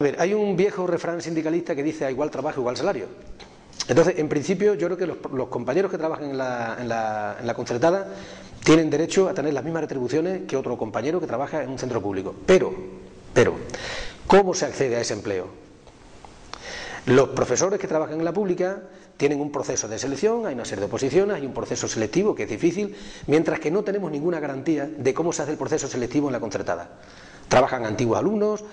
A ver, hay un viejo refrán sindicalista que dice a igual trabajo, igual salario. Entonces, en principio, yo creo que los compañeros que trabajan en la concertada tienen derecho a tener las mismas retribuciones que otro compañero que trabaja en un centro público. Pero, ¿cómo se accede a ese empleo? Los profesores que trabajan en la pública tienen un proceso de selección, hay una serie de oposiciones, hay un proceso selectivo que es difícil, mientras que no tenemos ninguna garantía de cómo se hace el proceso selectivo en la concertada. Trabajan antiguos alumnos,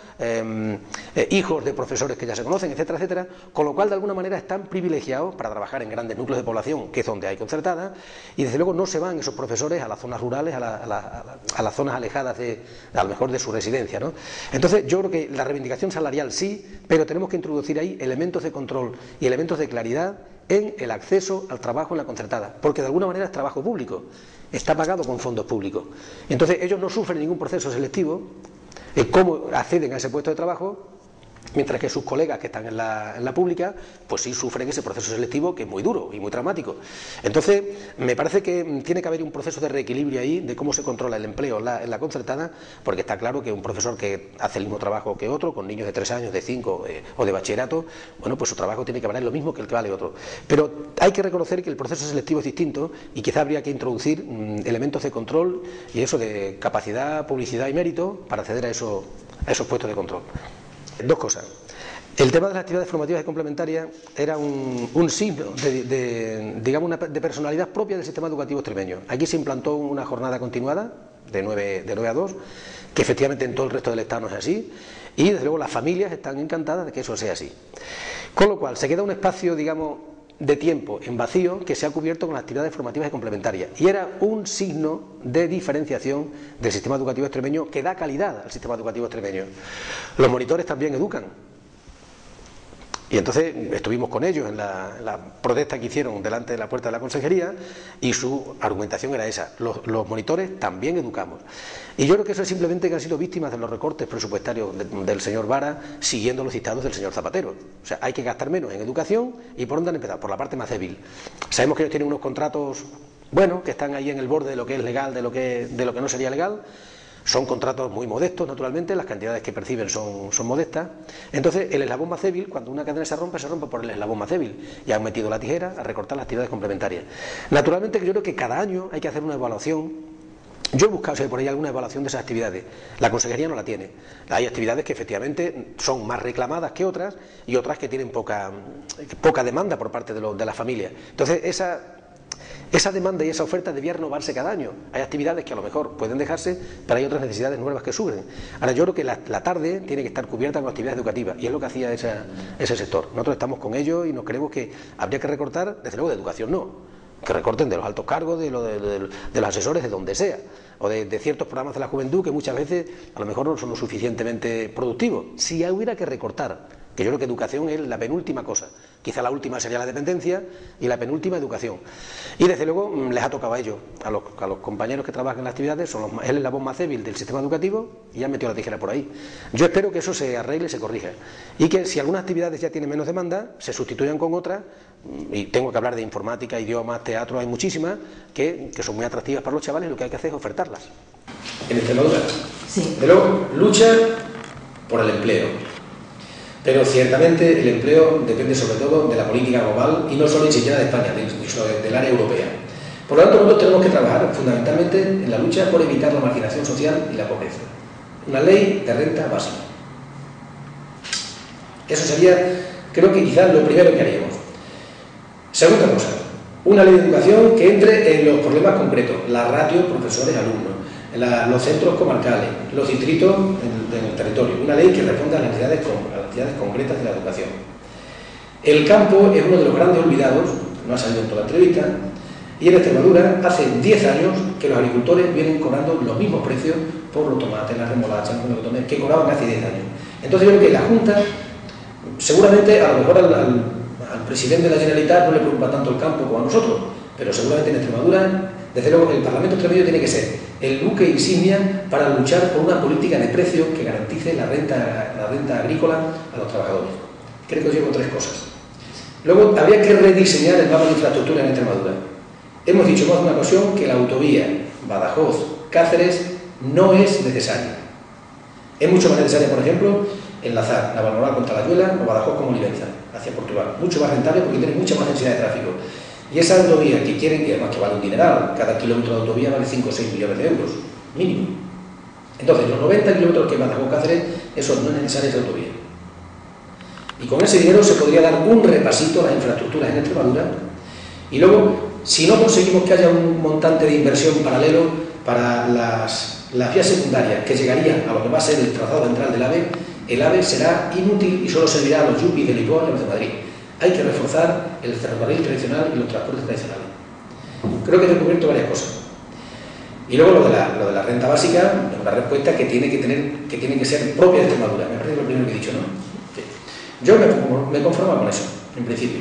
hijos de profesores que ya se conocen, etcétera, etcétera, con lo cual de alguna manera están privilegiados para trabajar en grandes núcleos de población, que es donde hay concertada, y desde luego no se van esos profesores a las zonas rurales, a las zonas alejadas a lo mejor de su residencia, ¿no? Entonces yo creo que la reivindicación salarial sí, pero tenemos que introducir ahí elementos de control y elementos de claridad en el acceso al trabajo en la concertada, porque de alguna manera es trabajo público, está pagado con fondos públicos. Entonces ellos no sufren ningún proceso selectivo, cómo acceden a ese puesto de trabajo, mientras que sus colegas que están en la pública, pues sí sufren ese proceso selectivo que es muy duro y muy traumático. Entonces, me parece que tiene que haber un proceso de reequilibrio ahí de cómo se controla el empleo en la concertada, porque está claro que un profesor que hace el mismo trabajo que otro, con niños de 3 años, de 5 o de bachillerato, bueno, pues su trabajo tiene que valer lo mismo que el que vale otro. Pero hay que reconocer que el proceso selectivo es distinto y quizá habría que introducir elementos de control y eso de capacidad, publicidad y mérito para acceder a esos puestos de control. Dos cosas. El tema de las actividades formativas y complementarias era un signo digamos, de personalidad propia del sistema educativo extremeño. Aquí se implantó una jornada continuada de 9 a 2, que efectivamente en todo el resto del Estado no es así, y desde luego las familias están encantadas de que eso sea así. Con lo cual se queda un espacio, digamos, de tiempo en vacío que se ha cubierto con las actividades formativas y complementarias, y era un signo de diferenciación del sistema educativo extremeño que da calidad al sistema educativo extremeño. Los monitores también educan, y entonces estuvimos con ellos en la protesta que hicieron delante de la puerta de la consejería, y su argumentación era esa: los monitores también educamos. Y yo creo que eso es simplemente que han sido víctimas de los recortes presupuestarios del señor Vara, siguiendo los dictados del señor Zapatero. O sea, hay que gastar menos en educación. ¿Y por dónde han empezado? Por la parte más débil. Sabemos que ellos tienen unos contratos, bueno, que están ahí en el borde de lo que es legal, de lo que no sería legal. Son contratos muy modestos, naturalmente, las cantidades que perciben son modestas. Entonces, el eslabón más débil, cuando una cadena se rompe por el eslabón más débil. Y han metido la tijera a recortar las actividades complementarias. Naturalmente, yo creo que cada año hay que hacer una evaluación. Yo he buscado, si hay por ahí alguna evaluación de esas actividades. La consejería no la tiene. Hay actividades que efectivamente son más reclamadas que otras, y otras que tienen poca demanda por parte de las familias. Entonces, esa demanda y esa oferta debía renovarse cada año. Hay actividades que a lo mejor pueden dejarse, pero hay otras necesidades nuevas que surgen. Ahora, yo creo que la tarde tiene que estar cubierta con actividades educativas, y es lo que hacía ese sector. Nosotros estamos con ellos y nos creemos que habría que recortar, desde luego de educación no, que recorten de los altos cargos, de los asesores, de donde sea, o de ciertos programas de la juventud que muchas veces a lo mejor no son lo suficientemente productivos. Si hubiera que recortar, que yo creo que educación es la penúltima cosa, quizá la última sería la dependencia y la penúltima educación. Y desde luego les ha tocado a ellos, a los compañeros que trabajan en las actividades, es el eslabón más débil del sistema educativo, y han metido la tijera por ahí. Yo espero que eso se arregle y se corrija, y que si algunas actividades ya tienen menos demanda, se sustituyan con otras. Y tengo que hablar de informática, idiomas, teatro, hay muchísimas que son muy atractivas para los chavales, y lo que hay que hacer es ofertarlas. En Extremadura, sí. De luego, lucha por el empleo. Pero ciertamente el empleo depende sobre todo de la política global, y no solo ni siquiera de España, sino del área europea. Por lo tanto, nosotros tenemos que trabajar fundamentalmente en la lucha por evitar la marginación social y la pobreza. Una ley de renta básica. Eso sería, creo que quizás lo primero que haríamos. Segunda cosa, una ley de educación que entre en los problemas concretos, la ratio profesores-alumnos, los centros comarcales, los distritos en el territorio, una ley que responda a las necesidades concretas de la educación. El campo es uno de los grandes olvidados, no ha salido en toda la entrevista, y en Extremadura hace 10 años que los agricultores vienen cobrando los mismos precios por los tomates, las remolachas, los melocotones, que cobraban hace 10 años. Entonces yo creo que la Junta, seguramente a lo mejor al presidente de la Generalitat no le preocupa tanto el campo como a nosotros, pero seguramente en Extremadura, desde luego, el Parlamento extremeño tiene que ser el buque insignia para luchar por una política de precios que garantice la renta agrícola a los trabajadores. Creo que os llevo 3 cosas. Luego, habría que rediseñar el mapa de infraestructura en Extremadura. Hemos dicho más de una ocasión que la autovía Badajoz-Cáceres no es necesaria. Es mucho más necesaria, por ejemplo, enlazar Navalmoral con Talayuela o Badajoz con Olivenza, hacia Portugal. Mucho más rentable porque tiene mucha más densidad de tráfico. Y esa autovía que quieren, que además que vale un dineral, cada kilómetro de autovía vale 5 o 6 millones de euros, mínimo. Entonces, los 90 kilómetros que Badajoz Cáceres, eso no es necesaria esa autovía. Y con ese dinero se podría dar un repasito a las infraestructuras en Extremadura. Y luego, si no conseguimos que haya un montante de inversión paralelo para las vías secundarias que llegarían a lo que va a ser el trazado central del AVE, el AVE será inútil y solo servirá a los yuppies de Lisboa y a los de Madrid. Hay que reforzar el ferrocarril tradicional y los transportes tradicionales. Creo que he descubierto varias cosas. Y luego lo de la renta básica, es una respuesta que tiene que ser propia de Extremadura. Me parece lo primero que he dicho, ¿no? Sí. Yo me conformo con eso, en principio.